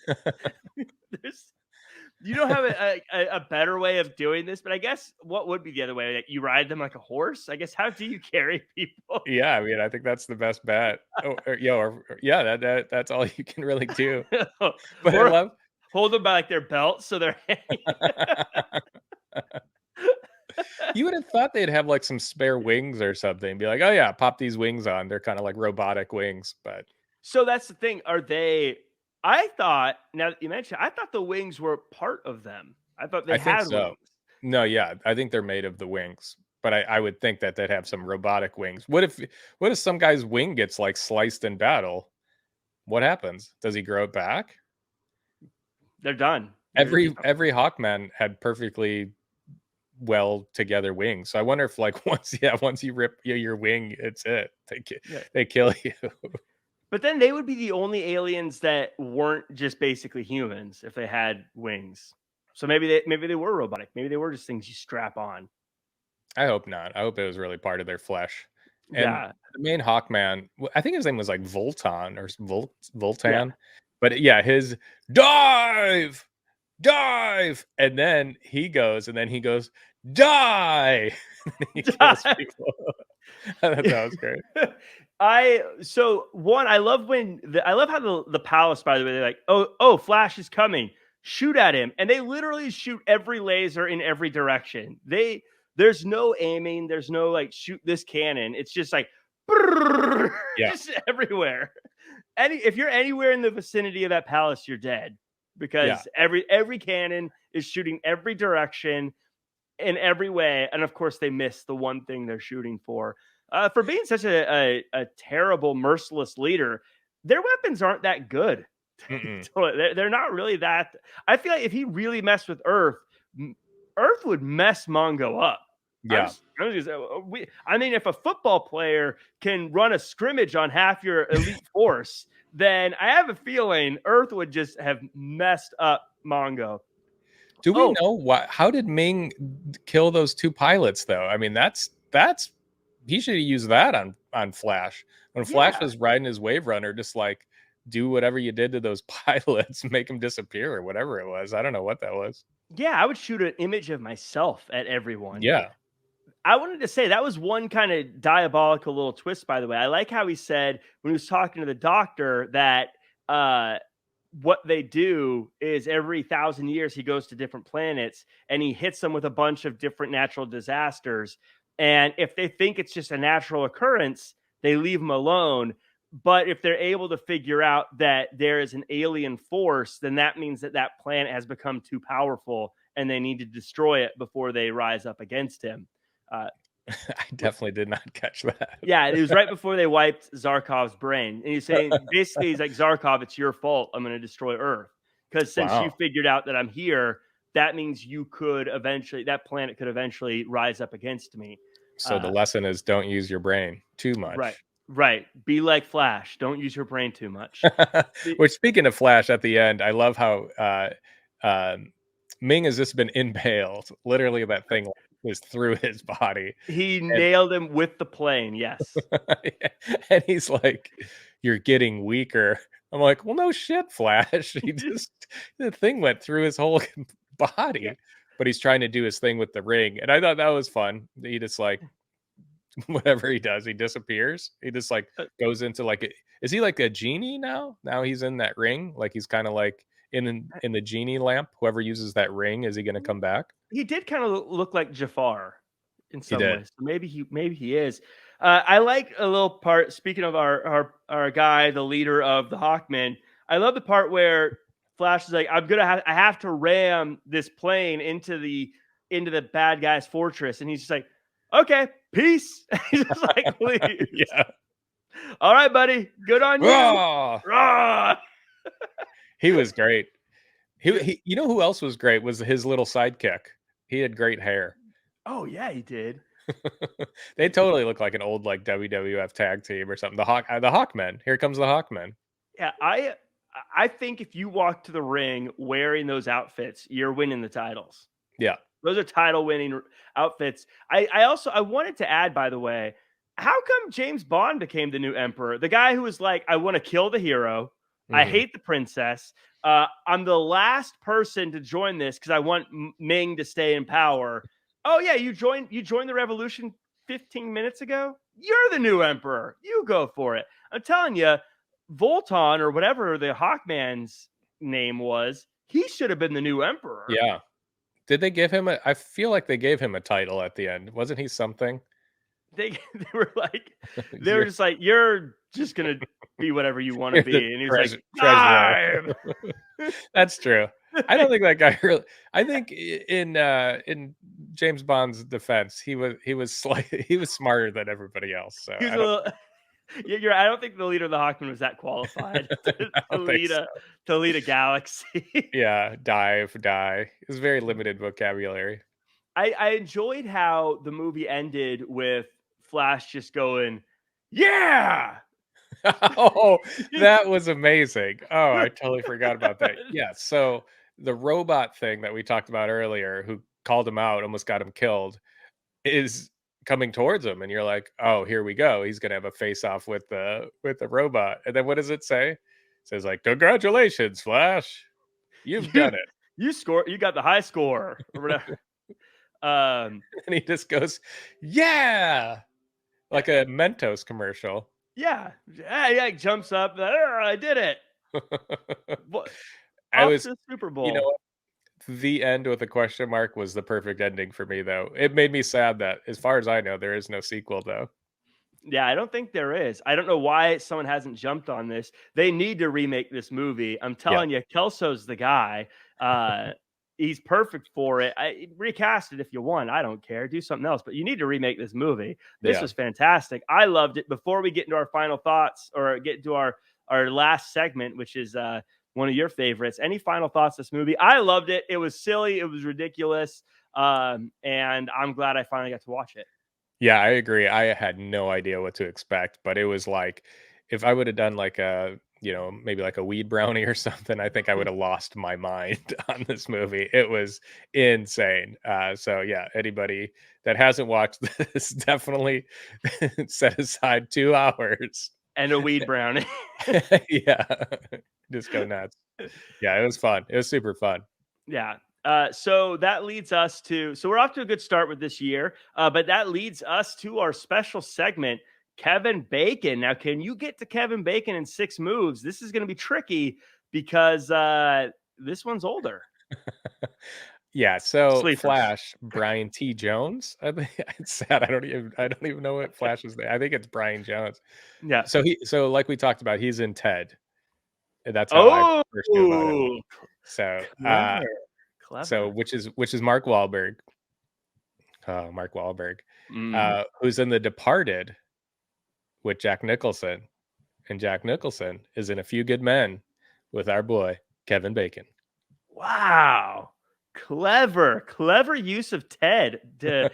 You don't have a better way of doing this, but I guess what would be the other way? Like you ride them like a horse? I guess how do you carry people? Yeah, I mean, I think that's the best bet. That's all you can really do. But or I love hold them by like their belts so they're hanging. You would have thought they'd have like some spare wings or something. Be like, oh yeah, pop these wings on. They're kind of like robotic wings, but so that's the thing. Are they? I thought now that you mentioned, I thought the wings were part of them. I thought they had wings. No, yeah, I think they're made of the wings, but I would think that they'd have some robotic wings. What if some guy's wing gets like sliced in battle? What happens? Does he grow it back? They're done. Every Hawkman had perfectly well together wings. So I wonder if like once you rip your wing, it's it. They kill you. But then they would be the only aliens that weren't just basically humans if they had wings. So maybe they were robotic. Maybe they were just things you strap on. I hope not. I hope it was really part of their flesh. And yeah. The main Hawkman, I think his name was like Voltan or Voltan. Yeah. But yeah, his dive, and then he goes, die. He kills people. That was great. I love how the palace, by the way, they're like, oh, Flash is coming, shoot at him, and they literally shoot every laser in every direction. There's no aiming, there's no like shoot this cannon. It's just like just everywhere. If you're anywhere in the vicinity of that palace, you're dead because every cannon is shooting every direction in every way, and of course they miss the one thing they're shooting for. For being such a terrible, merciless leader, their weapons aren't that good. They're not really that. I feel like if he really messed with Earth would mess Mongo up. Yeah. I mean, if a football player can run a scrimmage on half your elite force, then I have a feeling Earth would just have messed up Mongo. Do we know why? How did Ming kill those two pilots, though? I mean, that's he should have used that on Flash. When Flash was riding his wave runner, just like do whatever you did to those pilots, make them disappear or whatever it was. I don't know what that was. Yeah, I would shoot an image of myself at everyone. Yeah. I wanted to say that was one kind of diabolical little twist, by the way. I like how he said when he was talking to the doctor that what they do is every 1,000 years he goes to different planets and he hits them with a bunch of different natural disasters. And if they think it's just a natural occurrence, they leave them alone. But if they're able to figure out that there is an alien force, then that means that planet has become too powerful and they need to destroy it before they rise up against him. I definitely did not catch that. Yeah, it was right before they wiped Zarkov's brain. And he's saying, basically, he's like, Zarkov, it's your fault. I'm going to destroy Earth. Because since you figured out that I'm here, that means that planet could eventually rise up against me. So the lesson is don't use your brain too much. Right. Be like Flash. Don't use your brain too much. Which, speaking of Flash, at the end, I love how Ming has just been impaled. Literally, that thing was through his body. He nailed him with the plane, yes. And he's like, you're getting weaker. I'm like, well, no shit, Flash. The thing went through his whole body. But he's trying to do his thing with the ring. And I thought that was fun. He just like whatever he does, he disappears. He just like Uh, goes into like is he like a genie now? Now he's in that ring, like he's kind of like in the genie lamp. Whoever uses that ring, is he going to come back? he did kind of look like Jafar in He some did. ways. So maybe he is. I like a little part. Speaking of our guy, the leader of the Hawkmen, I love the part where Flash is like, I have to ram this plane into the bad guy's fortress, and he's just like, okay, peace. He just like leaves. Yeah. All right, buddy, good on you. Ah! Rah! He was great. You know who else was great was his little sidekick. He had great hair. Oh yeah, he did. They totally look like an old like WWF tag team or something. The Hawkmen. Here comes the Hawkmen. Yeah, I think if you walk to the ring wearing those outfits, you're winning the titles. Yeah. Those are title winning outfits. I wanted to add, by the way, how come James Bond became the new emperor? The guy who was like, I want to kill the hero. I Mhm. hate the princess. I'm the last person to join this because I want Ming to stay in power. Oh yeah, you joined the revolution 15 minutes ago. You're the new emperor. You go for it. I'm telling you, Volton or whatever the Hawkman's name was, he should have been the new emperor. Yeah. Did they give him a I feel like they gave him a title at the end. Wasn't he something? They they were like, they were You're just like, "You're just gonna be whatever you want to you're the be," and he was like, treasurer. "Time." That's true. I don't think that guy really I think in James Bond's defense, he was he was smarter than everybody else. So He was I a don't little. Yeah, you're. I don't think the leader of the Hawkmen was that qualified I to don't think lead so. a galaxy. Yeah, die. It's very limited vocabulary. I enjoyed how the movie ended with Flash just going, "Yeah." Oh, that was amazing. Oh, I totally forgot about that. Yeah, so the robot thing that we talked about earlier, who called him out, almost got him killed, is coming towards him, and you're like, "Oh, here we go. He's gonna have a face off with the robot." And then what does it say? It says like, "Congratulations, Flash. You've you done it." you score. You got the high score or whatever. Um, And he just goes, "Yeah!" yeah, Like a Mentos commercial. yeah. He jumps up. I did it. What? I Off was to the Super you know Bowl. The end with a question mark was the perfect ending for me, though. It made me sad that, as far as I know, there is no sequel, though. Yeah, I don't think there is. I don't know why someone hasn't jumped on this. They need to remake this movie. I'm Yeah, telling you, Kelso's the guy. Uh, he's perfect for it. Recast it if you want. I don't care. Do something else, but you need to remake this movie. This yeah. was fantastic. I loved it. Before we get into our final thoughts or get into our last segment, which is one of your favorites, any final thoughts? This movie, I loved it. It was silly. It was ridiculous, and I'm glad I finally got to watch it. Yeah, I agree. I had no idea what to expect, but it was like, if I would have done like maybe like a weed brownie or something, I think I would have lost my mind on this movie. It was insane. So yeah, anybody that hasn't watched this, definitely set aside 2 hours. And a weed brownie. Yeah, just go nuts. Yeah, it was fun. It was super fun. Yeah. So that leads us to, so we're off to a good start with this year, but that leads us to our special segment, Kevin Bacon. Now, can you get to Kevin Bacon in 6 moves? This is going to be tricky because this one's older. Yeah, so Sleepers. Flash, Brian T. Jones. I think it's sad. I don't even know what Flash's name. I think it's Brian Jones. Yeah. So like we talked about, he's in Ted. And that's how I Oh, first knew about him. So clever. so Clever. which is Mark Wahlberg. Oh, Mark Wahlberg. Mm. Who's in The Departed with Jack Nicholson. And Jack Nicholson is in A Few Good Men with our boy Kevin Bacon. Wow. Clever use of Ted to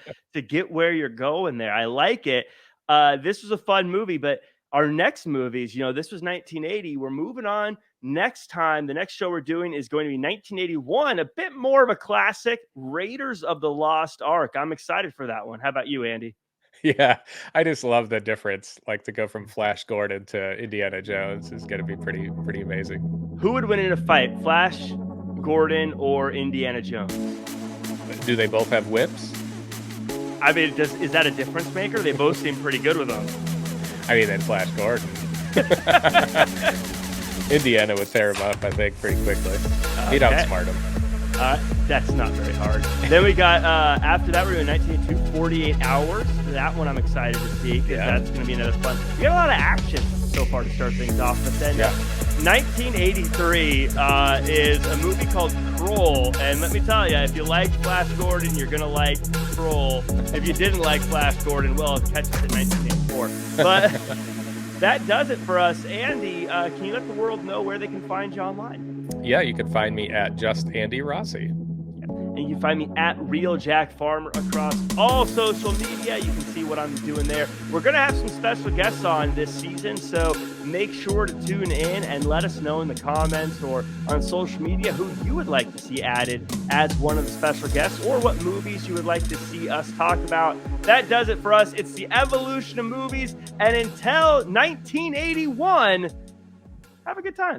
get where you're going there. I like it. This was a fun movie, but our next movies, this was 1980. We're moving on. Next time, the next show we're doing is going to be 1981, a bit more of a classic, Raiders of the Lost Ark. I'm excited for that one. How about you, Andy? Yeah, I just love the difference. Like to go from Flash Gordon to Indiana Jones is going to be pretty amazing. Who would win in a fight, Flash Gordon or Indiana Jones? Do they both have whips? I mean, is that a difference maker? They both seem pretty good with them. I mean, then Flash Gordon. Indiana would tear him up, I think, pretty quickly. He'd outsmart him. That's not very hard. Then we got, after that, we're doing 1982, 48 Hours. That one I'm excited to see, because that's going to be another fun. We got a lot of action so far to start things off. But then 1983 is a movie called Kroll. And let me tell you, if you like Flash Gordon, you're going to like Kroll. If you didn't like Flash Gordon, well, catch us in 1984. But that does it for us. Andy, can you let the world know where they can find you online? Yeah, you can find me at Just Andy Rossi. And you can find me at Real Jack Farmer across all social media. You can see what I'm doing there. We're going to have some special guests on this season, so make sure to tune in and let us know in the comments or on social media who you would like to see added as one of the special guests, or what movies you would like to see us talk about. That does it for us. It's the evolution of movies. And until 1981, have a good time.